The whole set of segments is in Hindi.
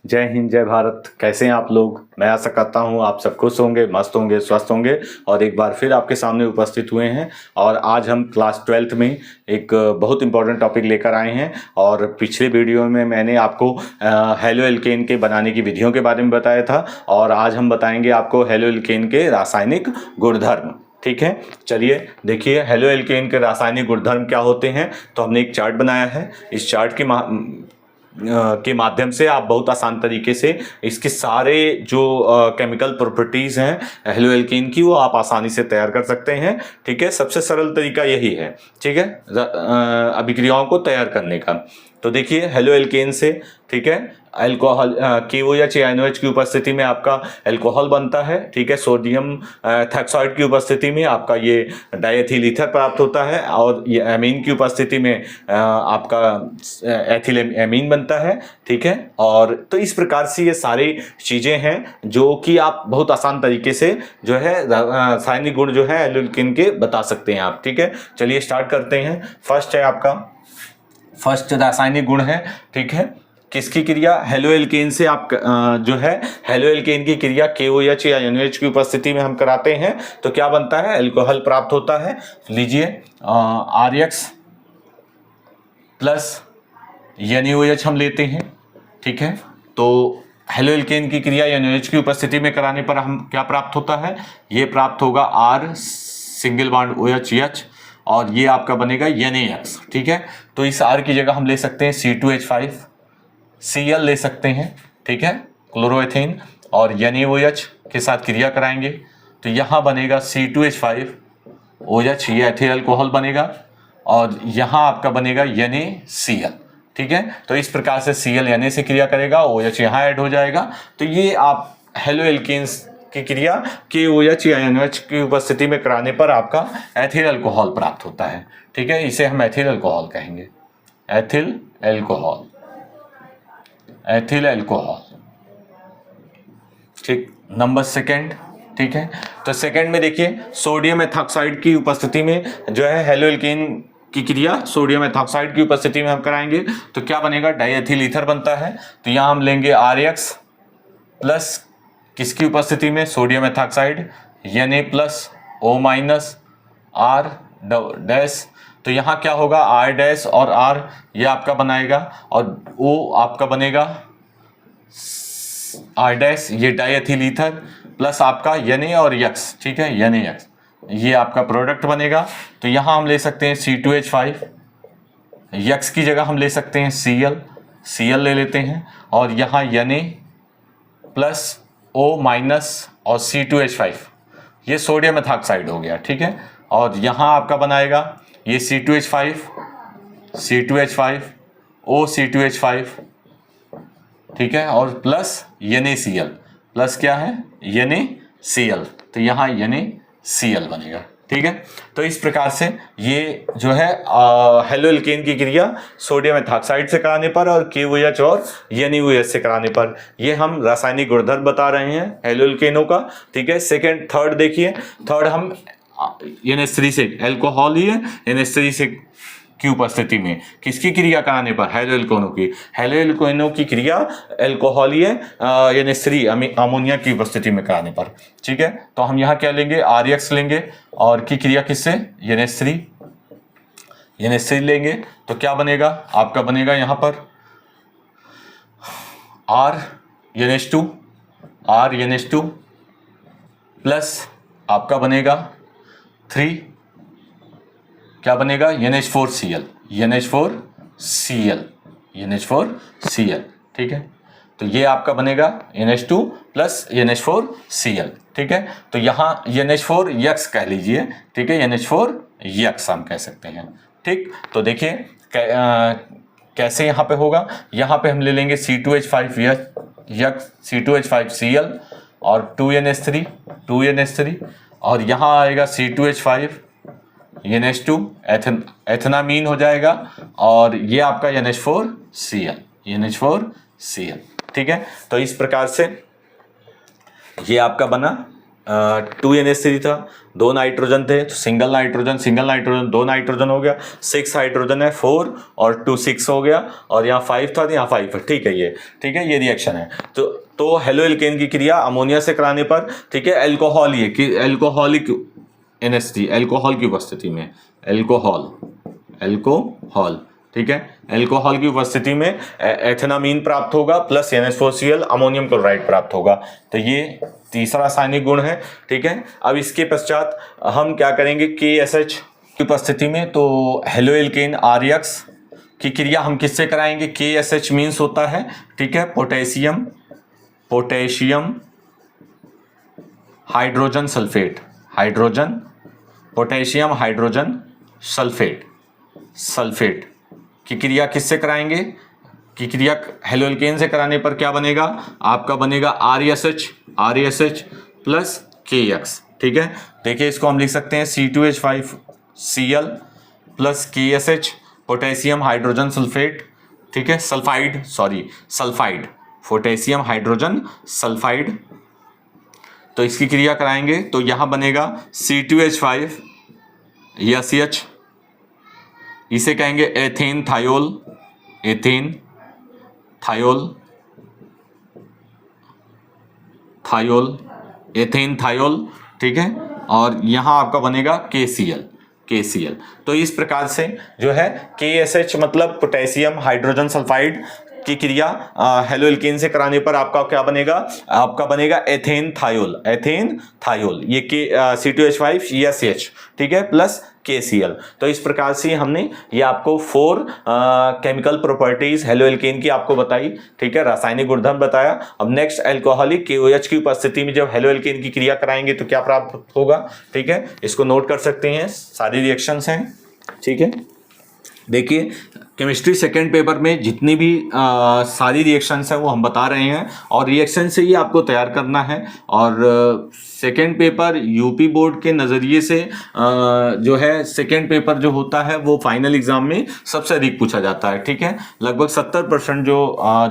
जय हिंद, जय भारत। कैसे हैं आप लोग? मैं आशा करता हूं आप सब खुश होंगे, मस्त होंगे, स्वस्थ होंगे और एक बार फिर आपके सामने उपस्थित हुए हैं। और आज हम क्लास 12th में एक बहुत इंपॉर्टेंट टॉपिक लेकर आए हैं। और पिछले वीडियो में मैंने आपको हेलो एल्केन के बनाने की विधियों के बारे में बताया था और आज हम बताएंगे आपको हेलो एल्केन के रासायनिक गुणधर्म। ठीक है, चलिए देखिए हेलो एल्केन के रासायनिक गुणधर्म क्या होते हैं। तो हमने एक चार्ट बनाया है। इस चार्ट के माध्यम से आप बहुत आसान तरीके से इसके सारे जो केमिकल प्रॉपर्टीज़ हैं हेलो एल्केन की, वो आप आसानी से तैयार कर सकते हैं। ठीक है, सबसे सरल तरीका यही है। ठीक है, अभिक्रियाओं को तैयार करने का। तो देखिए हेलो एल्केन से, ठीक है, अल्कोहल KOH या NOH की उपस्थिति में आपका अल्कोहल बनता है। ठीक है, सोडियम थैक्साइड की उपस्थिति में आपका ये डायएथिल ईथर प्राप्त होता है और ये एमीन की उपस्थिति में आपका एथिल एमीन बनता है। ठीक है, और तो इस प्रकार से ये सारी चीज़ें हैं जो कि आप बहुत आसान तरीके से जो है रासायनिक गुण जो है हेलो एल्केन के बता सकते हैं आप। ठीक है, चलिए स्टार्ट करते हैं। फर्स्ट है आपका, फर्स्ट रासायनिक गुण है, ठीक है, किसकी क्रिया? हेलो एल्केन से आप जो है हेलो एल्केन की क्रिया KOH या NOH की उपस्थिति में हम कराते हैं तो क्या बनता है? अल्कोहल प्राप्त होता है। लीजिए RX प्लस NaOH हम लेते हैं। ठीक है, तो हेलो एल्केन की क्रिया NaOH की उपस्थिति में कराने पर हम क्या प्राप्त होता है? ये प्राप्त होगा R सिंगल बॉन्ड OH और ये आपका बनेगा NaX। ठीक है, तो इस R की जगह हम ले सकते हैं C2H5 Cl ले सकते हैं। ठीक है, क्लोरोएथेन और NaOH के साथ क्रिया कराएंगे तो यहाँ बनेगा C2H5OH, ये एथिल अल्कोहल बनेगा और यहाँ आपका बनेगा NaCl। ठीक है, तो इस प्रकार से Cl Na से क्रिया करेगा, OH यहाँ ऐड हो जाएगा। तो ये आप हेलो एल्केन्स की क्रिया KOH या NOH की उपस्थिति में कराने पर आपका एथिल अल्कोहल प्राप्त होता है। ठीक है, इसे हम एथिल अल्कोहल कहेंगे। Ethyl alcohol, ethyl alcohol. ठीक, नंबर सेकेंड। ठीक है, तो सेकेंड में देखिए सोडियम एथॉक्साइड की उपस्थिति में जो है हेलो एल्केन की क्रिया सोडियम एथॉक्साइड की उपस्थिति में हम कराएंगे तो क्या बनेगा? डायएथिल ईथर बनता है। तो यहाँ हम लेंगे RX प्लस किसकी उपस्थिति में? Sodium ethoxide, Na plus O minus R dash. तो यहाँ क्या होगा? R डैश और R ये आपका बनाएगा और O आपका बनेगा R डैश, ये डायएथिल ईथर प्लस आपका Na और X। ठीक है, NaX ये आपका प्रोडक्ट बनेगा। तो यहाँ हम ले सकते हैं C2H5, X की जगह हम ले सकते हैं Cl ले लेते हैं और यहाँ Na प्लस O माइनस और C2H5 ये सोडियम एथॉक्साइड हो गया। ठीक है, और यहाँ आपका बनाएगा ये C2H5 O C2H5। ठीक है, और प्लस NaCl, प्लस क्या है? NaCl, तो यहाँ NaCl बनेगा। ठीक है, तो इस प्रकार से ये जो है हेलो एल्केन की क्रिया सोडियम एथॉक्साइड से कराने पर और KOH और NaOH से कराने पर ये हम रासायनिक गुणधर्म बता रहे हैं हेलो एल्केनों का। ठीक है, सेकेंड थर्ड देखिए, थर्ड हम NH3 से, अल्कोहल ही है, NH3 से की उपस्थिति में किसकी क्रिया कराने पर? हेलो एल्केनों की। हेलो एल्केनों की क्रिया अल्कोहलीय NH3 अमोनिया की उपस्थिति में कराने पर। ठीक है, तो हम यहाँ क्या लेंगे? RX लेंगे और की क्रिया किससे? NH3 लेंगे तो क्या बनेगा? आपका बनेगा यहाँ पर R NH2 प्लस आपका बनेगा 3 क्या बनेगा? NH4Cl। ठीक है, तो ये आपका बनेगा NH2 प्लस NH4Cl। ठीक है, तो यहाँ NH4X कह लीजिए। ठीक है, NH4X हम कह सकते हैं। ठीक, तो देखिए कैसे यहाँ पे होगा। यहाँ पे हम ले लेंगे C2H5Cl और 2NH3 और यहाँ आएगा C2H5 NH2 एथेनामीन हो जाएगा और ये आपका NH4Cl। ठीक है, तो इस प्रकार से ये आपका बना 2NH3 था, 2 नाइट्रोजन थे तो सिंगल नाइट्रोजन 2 नाइट्रोजन हो गया, 6 हाइड्रोजन है 4 और 2 6 हो गया, और यहाँ 5 था तो यहाँ 5 है। ठीक है, ये रिएक्शन है। तो हेलो एल्केन की क्रिया अमोनिया से कराने पर, ठीक है, एल्कोहल, ये कि एल्कोहलिक NH3 एल्कोहल की उपस्थिति में, एल्कोहल, ठीक है, एल्कोहल की उपस्थिति में एथेनामीन प्राप्त होगा प्लस NH4Cl अमोनियम क्लोराइड प्राप्त होगा। तो ये तीसरा रासायनिक गुण है। ठीक है, अब इसके पश्चात हम क्या करेंगे, KSH की उपस्थिति में, तो हेलो एल्केन RX की क्रिया हम किससे कराएंगे, KSH मीन्स होता है, ठीक है, potassium hydrogen sulphate, potassium hydrogen sulphate की क्रिया किससे कराएंगे, की क्रिया हेलो एल्केन से कराने पर क्या बनेगा, आपका बनेगा ReSH प्लस KX। ठीक है, देखिए इसको हम लिख सकते हैं C2H5Cl plus KSH potassium hydrogen sulphate, ठीक है, सल्फाइड, पोटेशियम हाइड्रोजन सल्फाइड। तो इसकी क्रिया कराएंगे तो यहां बनेगा C2H5SH, इसे कहेंगे एथेन थायोल, ठीक है, और यहां आपका बनेगा KCl। तो इस प्रकार से जो है KSH मतलब पोटेशियम हाइड्रोजन सल्फाइड की क्रिया हेलो एल्केन से कराने पर आपका क्या बनेगा, आपका बनेगा एथेन थायोल, ये C2H5SH, ठीक है, प्लस KCl। तो इस प्रकार से हमने ये आपको 4 केमिकल प्रॉपर्टीज हेलो एल्केन की आपको बताई, ठीक है, रासायनिक गुणधर्म बताया। अब नेक्स्ट एल्कोहलिक KOH की उपस्थिति में जब हेलो एल्केन की क्रिया कराएंगे तो क्या प्राप्त होगा, ठीक है, इसको नोट कर सकते हैं, सारी रिएक्शंस हैं। ठीक है, देखिए केमिस्ट्री सेकेंड पेपर में जितनी भी सारी रिएक्शंस हैं वो हम बता रहे हैं, और रिएक्शन से ही आपको तैयार करना है। और सेकेंड पेपर यूपी बोर्ड के नज़रिए से जो है सेकेंड पेपर जो होता है वो फाइनल एग्जाम में सबसे अधिक पूछा जाता है। ठीक है, लगभग 70%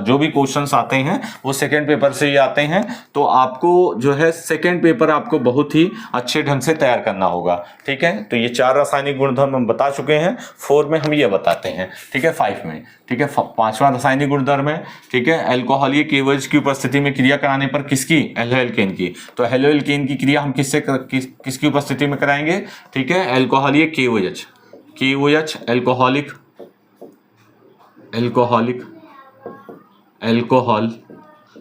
जो भी क्वेश्चंस आते हैं वो सेकेंड पेपर से ही आते हैं। तो आपको जो है सेकेंड पेपर आपको बहुत ही अच्छे ढंग से तैयार करना होगा। ठीक है, तो ये 4 रासायनिक गुणधर्म हम बता चुके हैं, 4 में हम ये बताते हैं, ठीक है, 5 में, ठीक है, 5वां रासायनिक गुणधर्म है, ठीक है, एल्कोहलिक KOH की उपस्थिति में क्रिया कराने पर किसकी, हेलो एल्केन की। तो हेलो एल्केन की क्रिया हम किसकी उपस्थिति में कराएंगे, ठीक है, एल्कोहलिक KOH एल्कोहल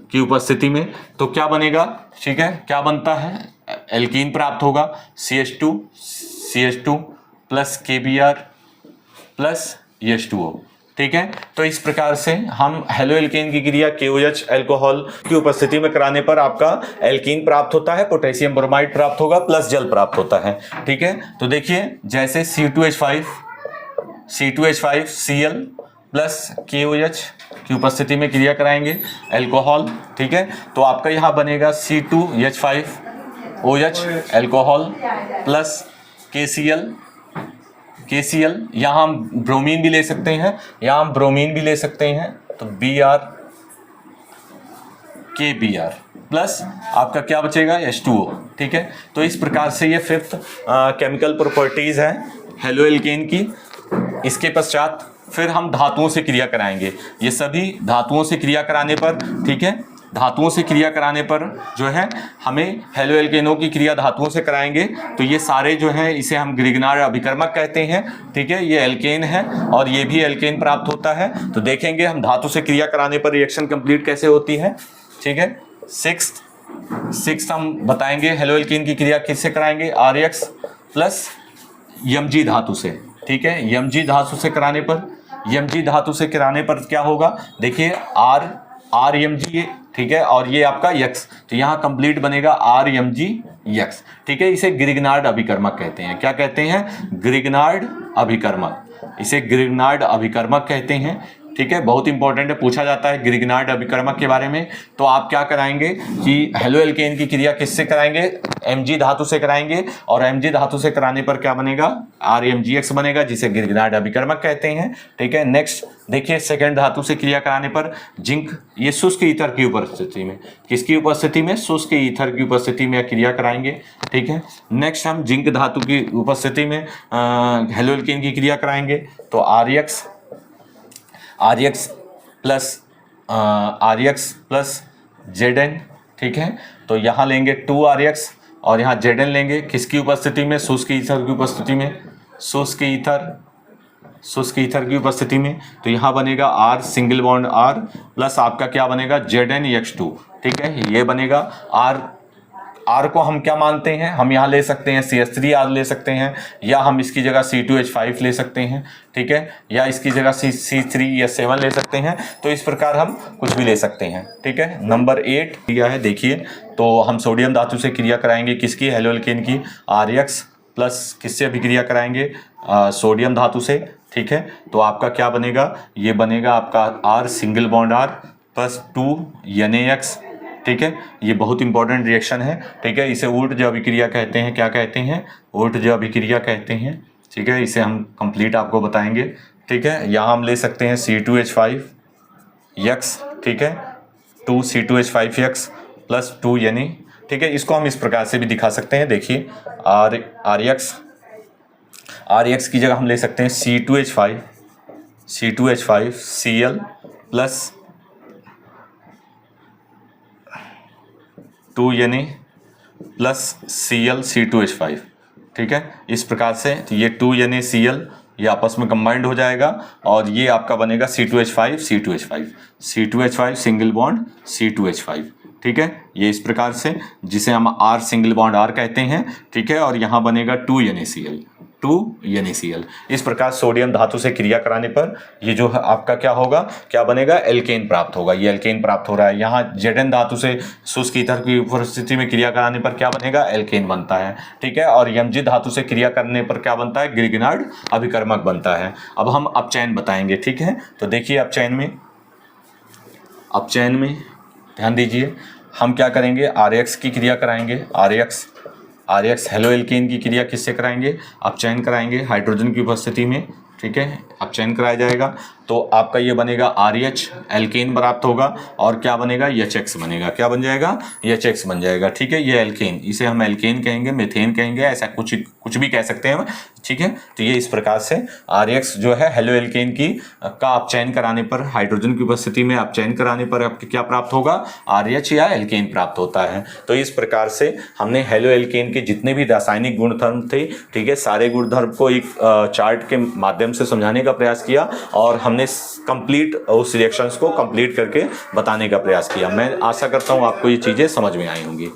की उपस्थिति में। तो क्या बनेगा, ठीक है, क्या बनता है, एल्कीन प्राप्त होगा, CH2 plus KBr plus H2O। ठीक है, तो इस प्रकार से हम हेलो एल्केन की क्रिया KOH एल्कोहल की उपस्थिति में कराने पर आपका एल्कीन प्राप्त होता है, पोटेशियम ब्रोमाइड प्राप्त होगा प्लस जल प्राप्त होता है। ठीक है, तो देखिए जैसे C2H5Cl प्लस KOH की उपस्थिति में क्रिया कराएंगे एल्कोहल, ठीक है, तो आपका यहाँ बनेगा C2H5OH एल्कोहल प्लस KCl, यहाँ हम ब्रोमीन भी ले सकते हैं, तो Br KBr प्लस आपका क्या बचेगा, H2O। ठीक है, तो इस प्रकार से ये 5th केमिकल प्रॉपर्टीज है हेलो एल्केन की। इसके पश्चात फिर हम धातुओं से क्रिया कराएंगे, ये सभी धातुओं से क्रिया कराने पर, ठीक है, धातुओं से क्रिया कराने पर जो है हमें हेलो एल्केनों की क्रिया धातुओं से कराएंगे। तो ये सारे जो हैं इसे हम ग्रिग्नार्ड अभिकर्मक कहते हैं। ठीक है, ये एल्केन है और ये भी एल्केन प्राप्त होता है। तो देखेंगे हम धातु से क्रिया कराने पर रिएक्शन कंप्लीट कैसे होती है। ठीक है, सिक्स्थ हम बताएंगे हेलो एल्केन की क्रिया किससे कराएंगे, RX प्लस Mg धातु से। ठीक है, Mg धातु से कराने पर क्या होगा, देखिए RMg, ठीक है, और ये आपका X, तो यहाँ कंप्लीट बनेगा RMgX। ठीक है, इसे ग्रिग्नार्ड अभिकर्मक कहते हैं। क्या कहते हैं, ग्रिग्नार्ड अभिकर्मक, इसे ग्रिग्नार्ड अभिकर्मक कहते हैं। ठीक है, बहुत इंपॉर्टेंट है, पूछा जाता है ग्रिग्नार्ड अभिकर्मक के बारे में। तो आप क्या कराएंगे कि हेलो एल्केन की क्रिया किससे कराएंगे, Mg धातु से कराएंगे, और Mg धातु से कराने पर क्या बनेगा, RMgX बनेगा, जिसे ग्रिग्नार्ड अभिकर्मक कहते हैं। ठीक है, नेक्स्ट देखिए, सेकंड धातु से क्रिया कराने पर जिंक, ये शुष्क ईथर की उपस्थिति में, किसकी उपस्थिति में, शुष्क ईथर की उपस्थिति में क्रिया कराएंगे। ठीक है, नेक्स्ट हम जिंक धातु की उपस्थिति में हेलो एल्केन की क्रिया कराएंगे। तो RX प्लस Zn। ठीक है, तो यहाँ लेंगे 2RX और यहाँ Zn लेंगे, किसकी उपस्थिति में, शुष्क ईथर की उपस्थिति में, शुष्क ईथर की उपस्थिति में। तो यहाँ बनेगा R single bond R plus आपका क्या बनेगा, ZnX2। ठीक है, ये बनेगा। R को हम क्या मानते हैं, हम यहाँ ले सकते हैं CH3R ले सकते हैं, या हम इसकी जगह C2H5 ले सकते हैं। ठीक है, या इसकी जगह C3 या 7 ले सकते हैं। तो इस प्रकार हम कुछ भी ले सकते हैं। ठीक है, नंबर 8 दिया है, देखिए। तो हम सोडियम धातु से क्रिया कराएंगे किसकी, हेलो एल्केन की, RX प्लस किससे अभिक्रिया कराएंगे, सोडियम धातु से। ठीक है, तो आपका क्या बनेगा, ये बनेगा आपका R single bond R plus 2 NaX। ठीक है, ये बहुत इंपॉर्टेंट रिएक्शन है। ठीक है, इसे ऊर्ध्व अभिक्रिया कहते हैं, क्या कहते हैं, ऊर्ध्व अभिक्रिया कहते हैं। ठीक है, इसे हम कंप्लीट आपको बताएंगे। ठीक है, यहाँ हम ले सकते हैं C2H5X। ठीक है, 2 C2H5X प्लस 2 Na। ठीक है, इसको हम इस प्रकार से भी दिखा सकते हैं, देखिए RX की जगह हम ले सकते हैं C2H5Cl plus 2 Na plus Cl C2H5। ठीक है, इस प्रकार से ये 2 NaCl ये आपस में कंबाइंड हो जाएगा और ये आपका बनेगा C2H5 सिंगल बॉन्ड C2H5। ठीक है, ये इस प्रकार से, जिसे हम R सिंगल बॉन्ड R कहते हैं। ठीक है, और यहाँ बनेगा 2 NaCl। इस प्रकार सोडियम धातु से क्रिया कराने पर ये जो आपका क्या होगा, क्या बनेगा, एल्केन प्राप्त होगा। ये एल्केन प्राप्त हो रहा है। यहाँ Zn धातु से शुष्क ईथर की उपस्थिति में क्रिया कराने पर क्या बनेगा, एल्केन बनता है। ठीक है, और Mg धातु से क्रिया करने पर क्या बनता है, ग्रिग्नार्ड अभिकर्मक बनता है। अब हम अपचयन बताएंगे। ठीक है, तो देखिए अपचयन में ध्यान दीजिए, हम क्या करेंगे, RX की क्रिया कराएंगे। RX हेलो एल्केन की क्रिया किससे कराएंगे, अपचयन कराएंगे हाइड्रोजन की उपस्थिति में। ठीक है, अपचयन कराया जाएगा तो आपका ये बनेगा RH एल्केन प्राप्त होगा, और क्या बनेगा, HX बनेगा। क्या बन जाएगा, HX बन जाएगा। ठीक है, ये एल्केन, इसे हम एल्केन कहेंगे, मीथेन कहेंगे, ऐसा कुछ भी कह सकते हैं। ठीक है, तो ये इस प्रकार से RX जो है हेलो एल्केन की का अपचयन कराने पर, हाइड्रोजन की उपस्थिति में अपचयन कराने पर आपको क्या प्राप्त होगा, RH या एल्केन प्राप्त होता है। तो इस प्रकार से हमने हेलो एल्केन के जितने भी रासायनिक गुणधर्म थे, ठीक है, सारे गुणधर्म को एक चार्ट के माध्यम से समझाने का प्रयास किया, और हमने कंप्लीट उस रिएक्शंस को कंप्लीट करके बताने का प्रयास किया। मैं आशा करता हूँ आपको ये चीज़ें समझ में आई होंगी।